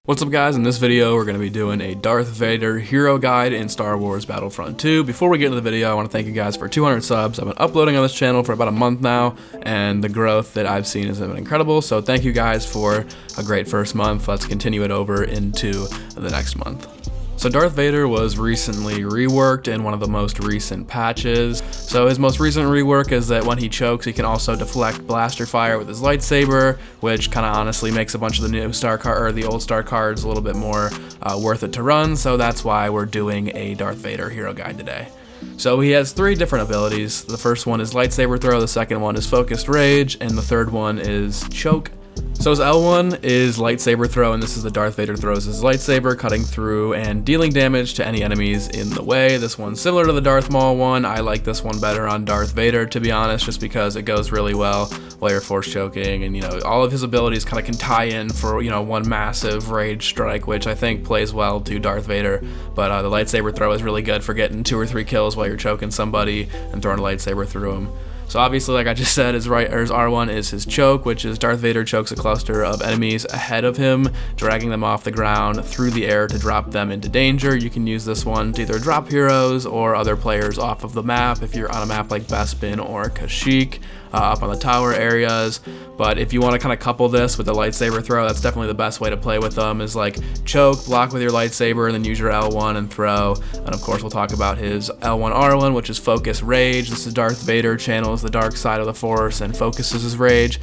What's up guys, in this video we're going to be doing a Darth Vader Hero guide in Star Wars Battlefront 2. Before we get into the video, I want to thank you guys for 200 subs. I've been uploading on this channel for about a month now, and the growth that I've seen has been incredible, so thank you guys for a great first month. Let's continue it over into the next month. So Darth Vader was recently reworked in one of the most recent patches. So his most recent rework is that when he chokes, he can also deflect blaster fire with his lightsaber, which kind of honestly makes a bunch of the new star card or the old star cards a little bit more worth it to run. So that's why we're doing a Darth Vader hero guide today. So he has three different abilities. The first one is lightsaber throw, the second one is focused rage, and the third one is choke. So his L1 is lightsaber throw, and this is the Darth Vader throws his lightsaber, cutting through and dealing damage to any enemies in the way. This one's similar to the Darth Maul one. I like this one better on Darth Vader, to be honest, just because it goes really well while you're force choking, and all of his abilities kind of can tie in for one massive rage strike, which I think plays well to Darth Vader. But the lightsaber throw is really good for getting 2 or 3 kills while you're choking somebody and throwing a lightsaber through him. So obviously, like I just said, his R1 is his choke, which is Darth Vader chokes a cluster of enemies ahead of him, dragging them off the ground through the air to drop them into danger. You can use this one to either drop heroes or other players off of the map if you're on a map like Bespin or Kashyyyk, up on the tower areas. But if you want to kind of couple this with the lightsaber throw, that's definitely the best way to play with them, is like choke, block with your lightsaber, and then use your L1 and throw. And of course, we'll talk about his L1 R1, which is focus rage. This is Darth Vader channels the dark side of the force and focuses his rage.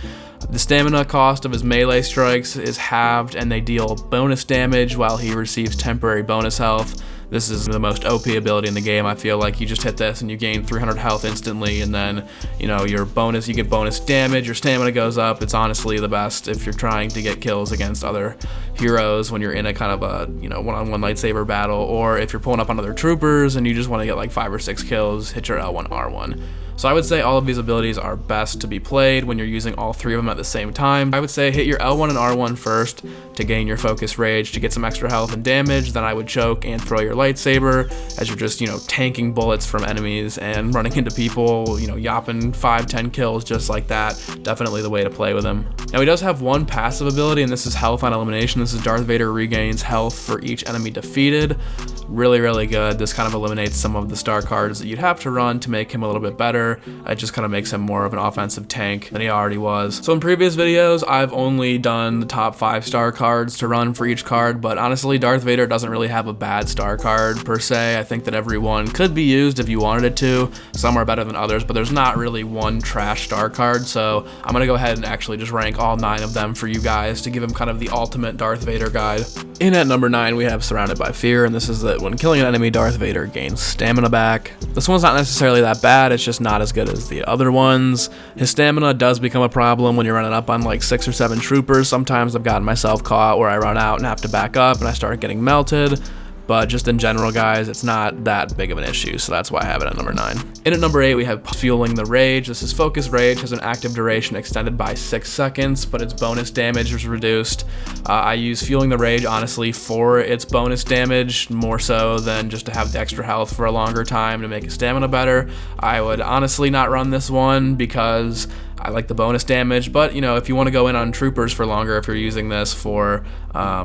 The stamina cost of his melee strikes is halved, and they deal bonus damage while he receives temporary bonus health. This is the most OP ability in the game. I feel like you just hit this and you gain 300 health instantly, and then your bonus, you get bonus damage, your stamina goes up. It's honestly the best if you're trying to get kills against other heroes when you're in a kind of a one-on-one lightsaber battle, or if you're pulling up on other troopers and you just want to get like 5 or 6 kills, hit your L1 R1. So I would say all of these abilities are best to be played when you're using all 3 of them at the same time. I would say hit your L1 and R1 first to gain your focus rage to get some extra health and damage. Then I would choke and throw your lightsaber as you're just tanking bullets from enemies and running into people, yapping 5-10 kills just like that. Definitely the way to play with him. Now he does have one passive ability, and this is health on elimination. This is Darth Vader regains health for each enemy defeated. Really good. This kind of eliminates some of the star cards that you'd have to run to make him a little bit better. It just kind of makes him more of an offensive tank than he already was. So in previous videos, I've only done the top 5 star cards to run for each card, but honestly, Darth Vader doesn't really have a bad star card per se. I think that every one could be used if you wanted it to. Some are better than others, but there's not really one trash star card, so I'm gonna go ahead and actually just rank all 9 of them for you guys to give him kind of the ultimate Darth Vader guide. In at number 9, we have Surrounded by Fear, and this is that when killing an enemy, Darth Vader gains stamina back. This one's not necessarily that bad, it's just not as good as the other ones. His stamina does become a problem when you're running up on like 6 or 7 troopers. Sometimes I've gotten myself caught where I run out and have to back up and I start getting melted. But just in general, guys, it's not that big of an issue, so that's why I have it at number 9. In at number 8, we have Fueling the Rage. This is focus rage, has an active duration extended by 6 seconds, but its bonus damage is reduced. I use Fueling the Rage, honestly, for its bonus damage, more so than just to have the extra health for a longer time to make his stamina better. I would honestly not run this one because I like the bonus damage, but if you want to go in on troopers for longer, if you're using this for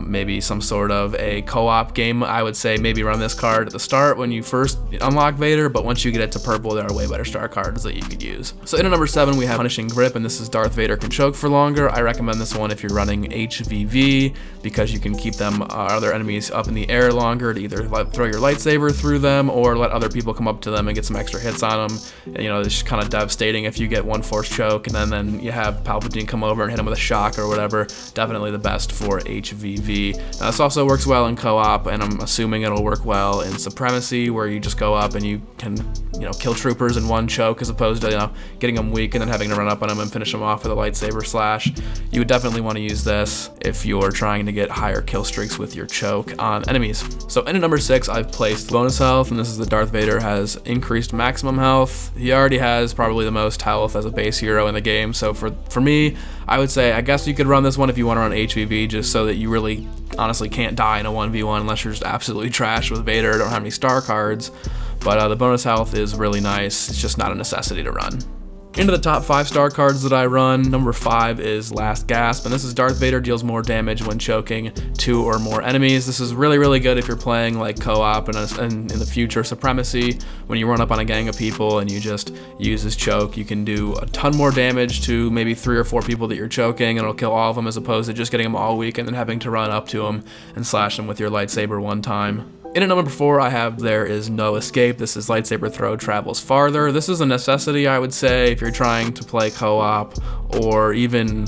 maybe some sort of a co-op game, I would say maybe run this card at the start when you first unlock Vader, but once you get it to purple, there are way better star cards that you could use. So in at number 7, we have Punishing Grip, and this is Darth Vader can choke for longer. I recommend this one if you're running HVV, because you can keep them other enemies up in the air longer to either throw your lightsaber through them or let other people come up to them and get some extra hits on them. And, it's kind of devastating if you get one force choke and then you have Palpatine come over and hit him with a shock or whatever. Definitely the best for HVV. Now, this also works well in co-op, and I'm assuming it'll work well in Supremacy, where you just go up and you can kill troopers in one choke, as opposed to getting them weak and then having to run up on them and finish them off with a lightsaber slash. You would definitely want to use this if you're trying to get higher kill streaks with your choke on enemies. So in at number 6, I've placed bonus health, and this is the Darth Vader has increased maximum health. He already has probably the most health as a base hero in the game, so for me, I would say I guess you could run this one if you want to run HVV, just so that you really honestly can't die in a 1v1 unless you're just absolutely trash with Vader or don't have any star cards. But the bonus health is really nice. It's just not a necessity to run. Into the top 5-star cards that I run, number 5 is Last Gasp, and this is Darth Vader deals more damage when choking 2 or more enemies. This is really, really good if you're playing like co-op and in the future Supremacy. When you run up on a gang of people and you just use this choke, you can do a ton more damage to maybe 3 or 4 people that you're choking, and it'll kill all of them as opposed to just getting them all weak and then having to run up to them and slash them with your lightsaber one time. In at number 4, I have There Is No Escape. This is Lightsaber Throw Travels Farther. This is a necessity, I would say, if you're trying to play co-op or even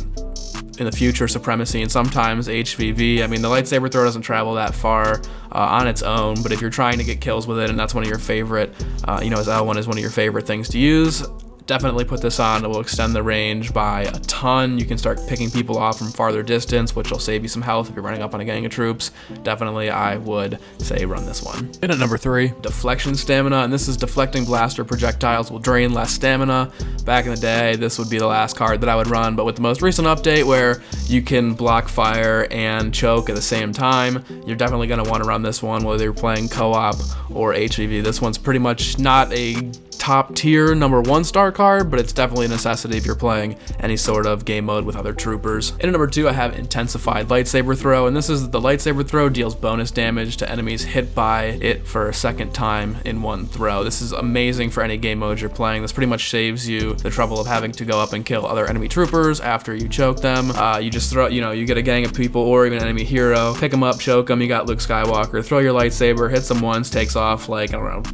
in the future Supremacy and sometimes HVV. I mean, the lightsaber throw doesn't travel that far on its own, but if you're trying to get kills with it and that's one of your favorite, as L1 is one of your favorite things to use, definitely put this on. It will extend the range by a ton. You can start picking people off from farther distance, which will save you some health if you're running up on a gang of troops. Definitely, I would say run this one. In at number 3, Deflection Stamina, and this is deflecting blaster projectiles will drain less stamina. Back in the day, this would be the last card that I would run, but with the most recent update where you can block fire and choke at the same time, you're definitely going to want to run this one whether you're playing co-op or HVV. This one's pretty much not a top tier number 1-star card, but it's definitely a necessity if you're playing any sort of game mode with other troopers. In at number 2, I have Intensified Lightsaber Throw, and this is the lightsaber throw deals bonus damage to enemies hit by it for a second time in one throw. This is amazing for any game mode you're playing. This pretty much saves you the trouble of having to go up and kill other enemy troopers after you choke them. You just throw, you get a gang of people or even an enemy hero, pick them up, choke them, you got Luke Skywalker, throw your lightsaber, hits them once, takes off like, I don't know,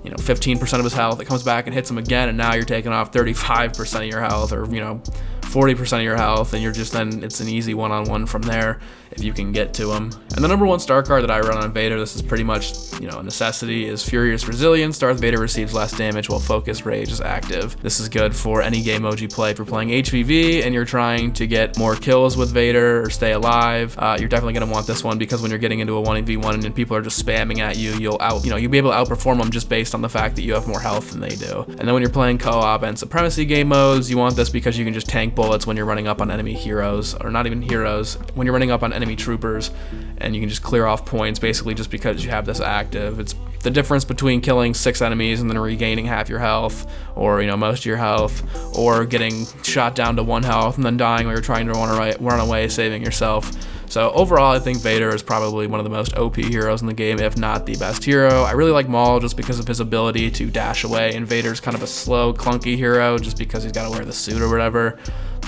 15% of his health. It comes back and hits him again, and now you're taking off 35% of your health, or 40% of your health, and you're just then it's an easy one-on-one from there if you can get to him. And the number 1-star card that I run on Vader, this is pretty much a necessity, is Furious Resilience. Darth Vader receives less damage while Focused Rage is active. This is good for any game mode you play. If you're playing HVV and you're trying to get more kills with Vader or stay alive, you're definitely going to want this one, because when you're getting into a 1v1 and people are just spamming at you, you'll be able to outperform them just based on the fact that you have more health than they do. And then when you're playing co-op and Supremacy game modes, you want this because you can just tank bullets when you're running up on enemy heroes, or not even heroes, when you're running up on enemy troopers, and you can just clear off points basically just because you have this active. It's the difference between killing 6 enemies and then regaining half your health, or most of your health, or getting shot down to 1 health and then dying while you're trying to run away, saving yourself. So overall, I think Vader is probably one of the most OP heroes in the game, if not the best hero. I really like Maul just because of his ability to dash away, and Vader's kind of a slow, clunky hero just because he's got to wear the suit or whatever.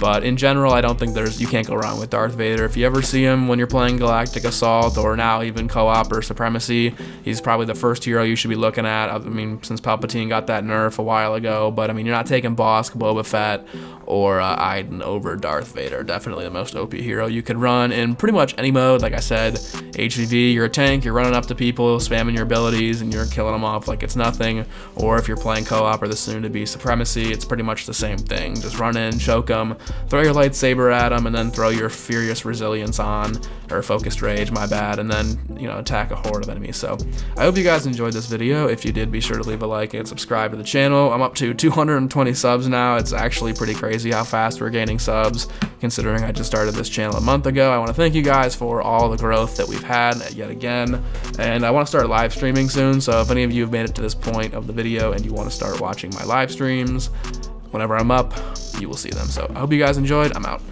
But in general, I don't think you can't go wrong with Darth Vader. If you ever see him when you're playing Galactic Assault or now even co-op or Supremacy, he's probably the first hero you should be looking at. I mean, since Palpatine got that nerf a while ago, but I mean, you're not taking Bosk, Boba Fett, or Iden over Darth Vader. Definitely the most OP hero you could run in pretty much any mode. Like I said, HVV, you're a tank, you're running up to people, spamming your abilities, and you're killing them off like it's nothing. Or if you're playing co-op or the soon-to-be Supremacy, it's pretty much the same thing. Just run in, choke them, throw your lightsaber at them, and then throw your Furious Resilience on, or Focused Rage, my bad, and then, attack a horde of enemies. So I hope you guys enjoyed this video. If you did, be sure to leave a like and subscribe to the channel. I'm up to 220 subs now. It's actually pretty crazy how fast we're gaining subs, considering I just started this channel a month ago. I want to thank you guys for all the growth that we've had yet again, and I want to start live streaming soon, so if any of you have made it to this point of the video and you want to start watching my live streams, whenever I'm up, you will see them. So I hope you guys enjoyed. I'm out.